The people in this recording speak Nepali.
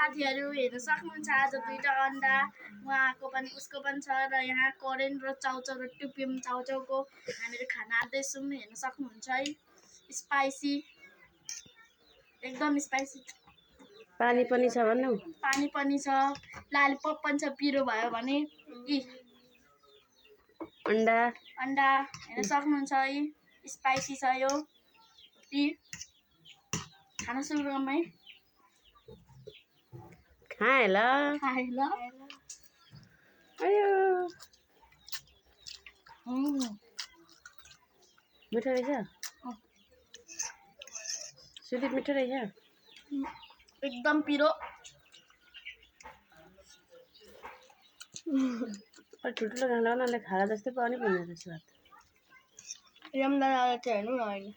साथीहरू हेर्न सक्नुहुन्छ आज 2टा अन्डा उहाँको पनि उसको पनि छ र यहाँ करेन र चाउचाउ र टुपिम चाउचाउको हामीहरू खाना खाँदैछौँ हेर्न सक्नुहुन्छ है स्पाइसी एकदम स्पाइसी पानी पनि छ भन्नु पानी पनि छ लालीपप पनि छ पिरो भयो भने अन्डा हेर्न सक्नुहुन्छ है स्पाइसी छ यो खाना सुरु गरौँ है खाए ल अयो मिठो रहेछ सुदीप मिठो रहेछ एकदम पिरो ठुल्ठुलो गाना उनीहरूले खाएर जस्तै पनि पुग्ने रहेछ यमदाना चाहिँ हेर्नु न अहिले